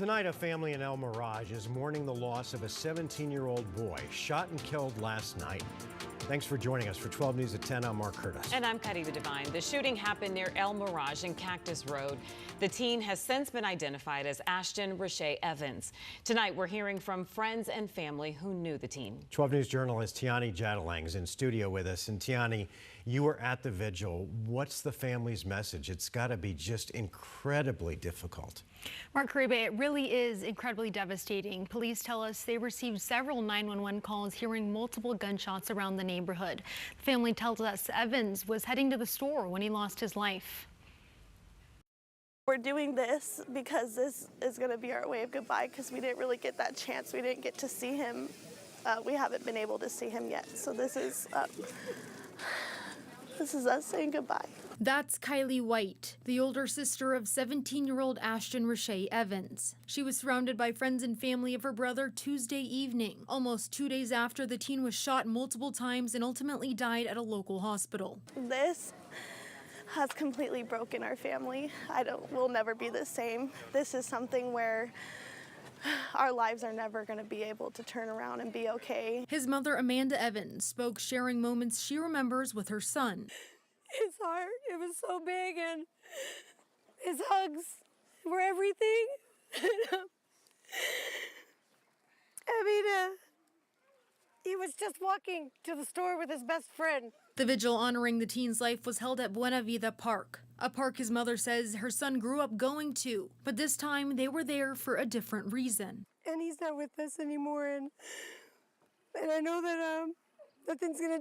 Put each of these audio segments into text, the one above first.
Tonight, a family in El Mirage is mourning the loss of a 17-year-old boy shot and killed last night. Thanks for joining us. For 12 News at 10, I'm Mark Curtis. And I'm Cuddy the Divine. The shooting happened near El Mirage and Cactus Road. The teen has since been identified as Ashton Rashay Evans. Tonight, we're hearing from friends and family who knew the teen. 12 News journalist Tiani Jadalang is in studio with us. And Tiani, you were at the vigil. What's the family's message? It's got to be just incredibly difficult. Mark Kariba, it really is incredibly devastating. Police tell us they received several 911 calls hearing multiple gunshots around the neighborhood. The family tells us Evans was heading to the store when he lost his life. We're doing this because this is going to be our way of goodbye, because we didn't really get that chance. We didn't get to see him. We haven't been able to see him yet. So this is us saying goodbye. That's Kylie White, the older sister of 17-year-old Ashton Rashay Evans. She was surrounded by friends and family of her brother Tuesday evening, almost 2 days after the teen was shot multiple times and ultimately died at a local hospital. This has completely broken our family. We'll never be the same. This is something where our lives are never going to be able to turn around and be okay. His mother, Amanda Evans, spoke sharing moments she remembers with her son. His heart, it was so big, and his hugs were everything. He was just walking to the store with his best friend. The vigil honoring the teen's life was held at Buena Vida Park, a park his mother says her son grew up going to, but this time they were there for a different reason. And he's not with us anymore, and I know that nothing's gonna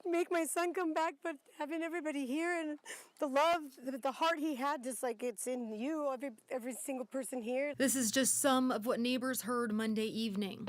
make my son come back, but having everybody here and the love, the heart he had, just like it's in you, every single person here. This is just some of what neighbors heard Monday evening.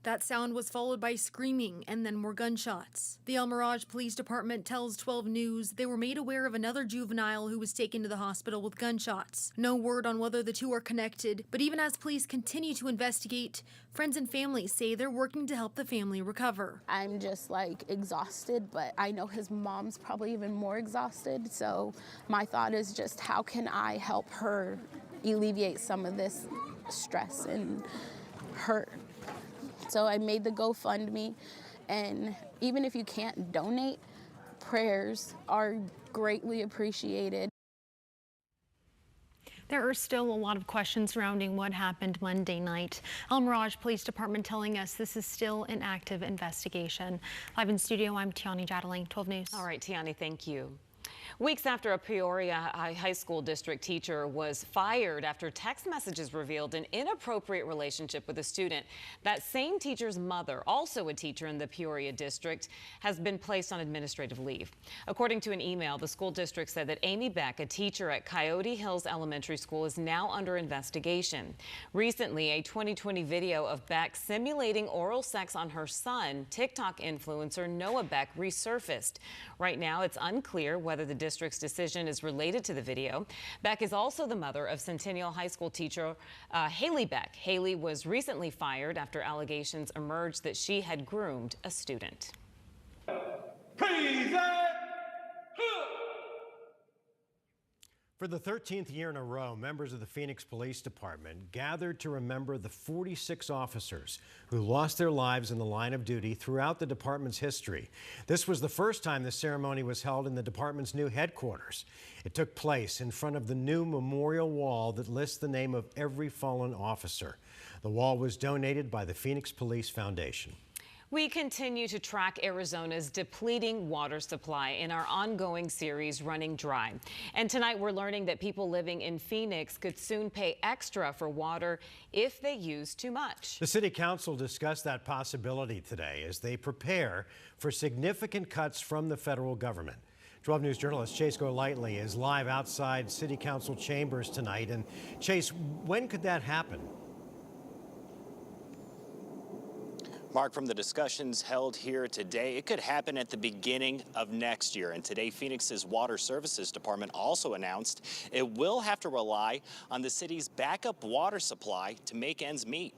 That sound was followed by screaming and then more gunshots. The El Mirage Police Department tells 12 News they were made aware of another juvenile who was taken to the hospital with gunshots. No word on whether the two are connected, but even as police continue to investigate, friends and family say they're working to help the family recover. I'm just exhausted, but I know his mom's probably even more exhausted. So my thought is just, how can I help her alleviate some of this stress and hurt? So I made the GoFundMe, and even if you can't donate, prayers are greatly appreciated. There are still a lot of questions surrounding what happened Monday night. El Mirage Police Department telling us this is still an active investigation. Live in studio, I'm Tiani Jadalang, 12 News. All right, Tiani, thank you. Weeks after a Peoria high school district teacher was fired after text messages revealed an inappropriate relationship with a student, that same teacher's mother, also a teacher in the Peoria district, has been placed on administrative leave. According to an email, the school district said that Amy Beck, a teacher at Coyote Hills Elementary School, is now under investigation. Recently, a 2020 video of Beck simulating oral sex on her son, TikTok influencer Noah Beck, resurfaced. Right now, it's unclear whether the district's decision is related to the video. Beck is also the mother of Centennial High School teacher Haley Beck. Haley was recently fired after allegations emerged that she had groomed a student. For the 13th year in a row, members of the Phoenix Police Department gathered to remember the 46 officers who lost their lives in the line of duty throughout the department's history. This was the first time the ceremony was held in the department's new headquarters. It took place in front of the new memorial wall that lists the name of every fallen officer. The wall was donated by the Phoenix Police Foundation. We continue to track Arizona's depleting water supply in our ongoing series, Running Dry. And tonight we're learning that people living in Phoenix could soon pay extra for water if they use too much. The City Council discussed that possibility today as they prepare for significant cuts from the federal government. 12 News journalist Chase Golightly is live outside City Council chambers tonight. And Chase, when could that happen? Mark, from the discussions held here today, it could happen at the beginning of next year. And today, Phoenix's Water Services Department also announced it will have to rely on the city's backup water supply to make ends meet.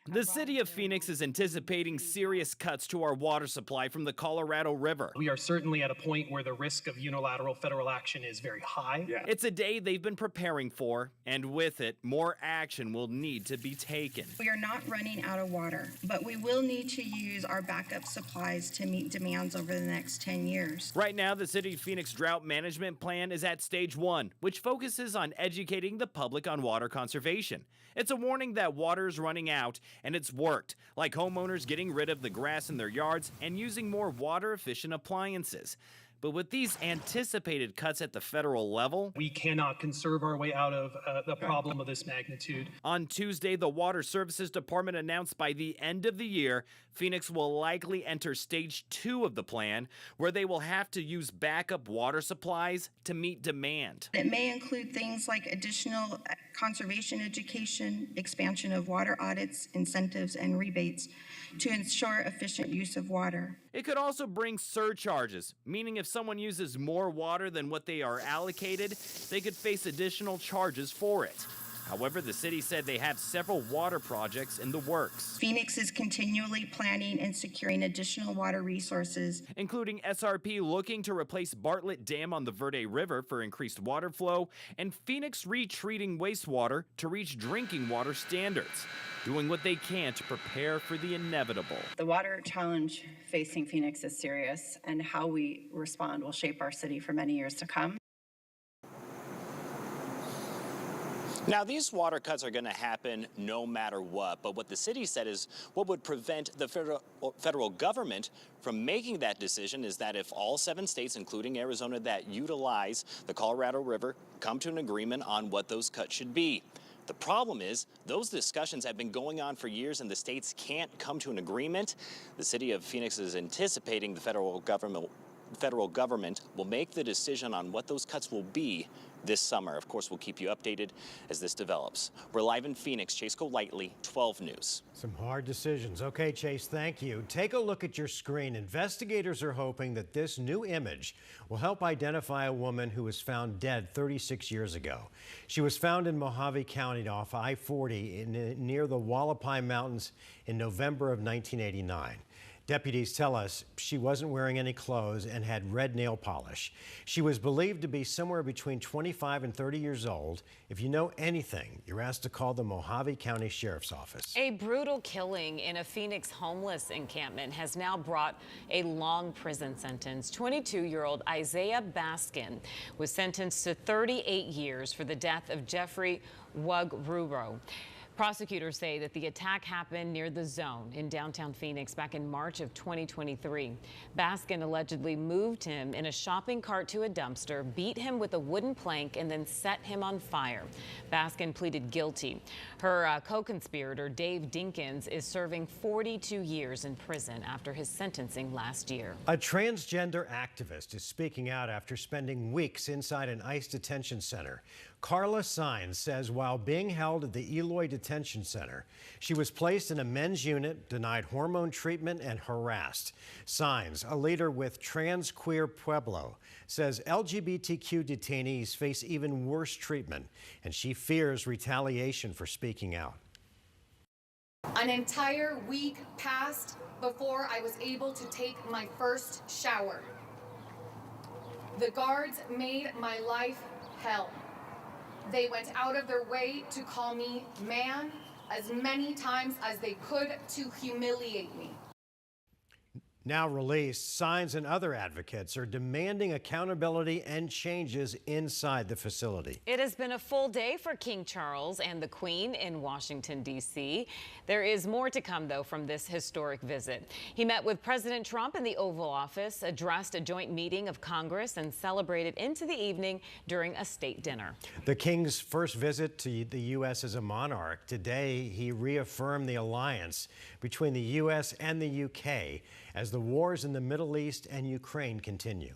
The city of Phoenix is anticipating serious cuts to our water supply from the Colorado River. We are certainly at a point where the risk of unilateral federal action is very high. Yeah. It's a day they've been preparing for, and with it, more action will need to be taken. We are not running out of water, but we will need to use our backup supplies to meet demands over the next 10 years. Right now, the City of Phoenix Drought Management Plan is at stage 1, which focuses on educating the public on water conservation. It's a warning that water is running out, and it's worked, like homeowners getting rid of the grass in their yards and using more water-efficient appliances. But with these anticipated cuts at the federal level, we cannot conserve our way out of the problem of this magnitude. On Tuesday, the Water Services Department announced by the end of the year, Phoenix will likely enter stage 2 of the plan, where they will have to use backup water supplies to meet demand. It may include things like additional conservation education, expansion of water audits, incentives, and rebates to ensure efficient use of water. It could also bring surcharges, meaning if someone uses more water than what they are allocated, they could face additional charges for it. However, the city said they have several water projects in the works. Phoenix is continually planning and securing additional water resources, including SRP looking to replace Bartlett Dam on the Verde River for increased water flow, and Phoenix retreating wastewater to reach drinking water standards, doing what they can to prepare for the inevitable. The water challenge facing Phoenix is serious, and how we respond will shape our city for many years to come. Now, these water cuts are going to happen no matter what, but what the city said is what would prevent the federal government from making that decision is that if all 7 states, including Arizona, that utilize the Colorado River, come to an agreement on what those cuts should be. The problem is those discussions have been going on for years and the states can't come to an agreement. The city of Phoenix is anticipating the federal government will make the decision on what those cuts will be this summer. Of course, we'll keep you updated as this develops. We're live in Phoenix. Chase Golightly, 12 News. Some hard decisions. Okay, Chase, thank you. Take a look at your screen. Investigators are hoping that this new image will help identify a woman who was found dead 36 years ago. She was found in Mojave County off I-40 near the Wallapai Mountains in November of 1989. Deputies tell us she wasn't wearing any clothes and had red nail polish. She was believed to be somewhere between 25 and 30 years old. If you know anything, you're asked to call the Mojave County Sheriff's Office. A brutal killing in a Phoenix homeless encampment has now brought a long prison sentence. 22-year-old Isaiah Baskin was sentenced to 38 years for the death of Jeffrey Wugruro. Prosecutors say that the attack happened near the Zone in downtown Phoenix back in March of 2023. Baskin allegedly moved him in a shopping cart to a dumpster, beat him with a wooden plank, and then set him on fire. Baskin pleaded guilty. Her co-conspirator, Dave Dinkins, is serving 42 years in prison after his sentencing last year. A transgender activist is speaking out after spending weeks inside an ICE detention center. Carla Sines says while being held at the Eloy Detention Center, she was placed in a men's unit, denied hormone treatment, and harassed. Sines, a leader with Trans Queer Pueblo, says LGBTQ detainees face even worse treatment, and she fears retaliation for speaking out. An entire week passed before I was able to take my first shower. The guards made my life hell. They went out of their way to call me man as many times as they could to humiliate me. Now released, Sines and other advocates are demanding accountability and changes inside the facility. It has been a full day for King Charles and the Queen in Washington, D.C. There is more to come, though, from this historic visit. He met with President Trump in the Oval Office, addressed a joint meeting of Congress, and celebrated into the evening during a state dinner. The King's first visit to the U.S. as a monarch. Today, he reaffirmed the alliance between the U.S. and the U.K. as the wars in the Middle East and Ukraine continue.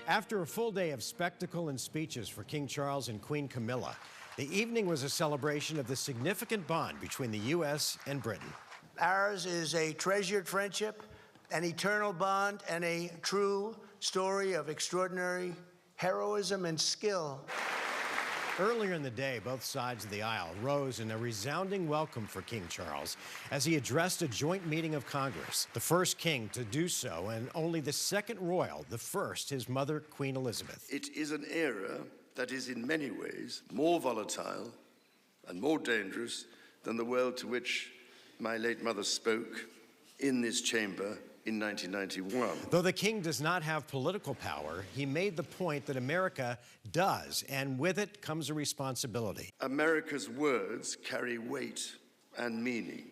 After a full day of spectacle and speeches for King Charles and Queen Camilla, the evening was a celebration of the significant bond between the U.S. and Britain. Ours is a treasured friendship, an eternal bond, and a true story of extraordinary heroism and skill. Earlier in the day, both sides of the aisle rose in a resounding welcome for King Charles as he addressed a joint meeting of Congress, the first king to do so and only the second royal, the first his mother, Queen Elizabeth. It is an era that is in many ways more volatile and more dangerous than the world to which my late mother spoke in this chamber in 1991. Though the king does not have political power, he made the point that America does, and with it comes a responsibility. America's words carry weight and meaning,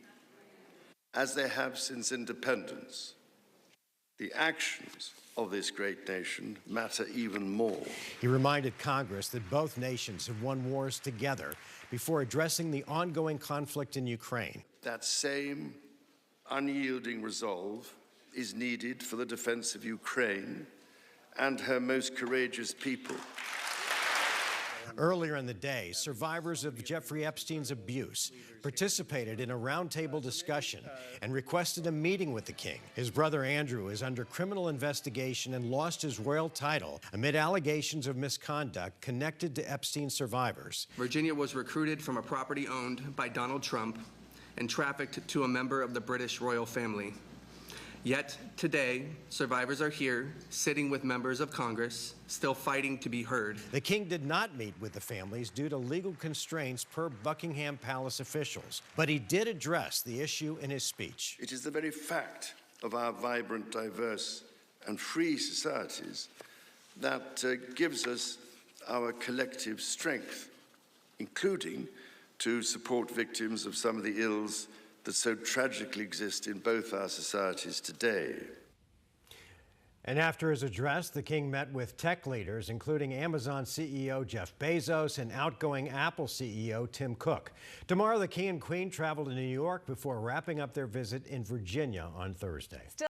as they have since independence. The actions of this great nation matter even more. He reminded Congress that both nations have won wars together before addressing the ongoing conflict in Ukraine. That same unyielding resolve is needed for the defense of Ukraine and her most courageous people. Earlier in the day, survivors of Jeffrey Epstein's abuse participated in a roundtable discussion and requested a meeting with the king. His brother Andrew is under criminal investigation and lost his royal title amid allegations of misconduct connected to Epstein survivors. Virginia was recruited from a property owned by Donald Trump and trafficked to a member of the British royal family. Yet today, survivors are here, sitting with members of Congress, still fighting to be heard. The king did not meet with the families due to legal constraints per Buckingham Palace officials, but he did address the issue in his speech. It is the very fact of our vibrant, diverse, and free societies that gives us our collective strength, including to support victims of some of the ills that so tragically exist in both our societies today. And after his address, the king met with tech leaders, including Amazon CEO Jeff Bezos and outgoing Apple CEO Tim Cook. Tomorrow, the king and queen travel to New York before wrapping up their visit in Virginia on Thursday.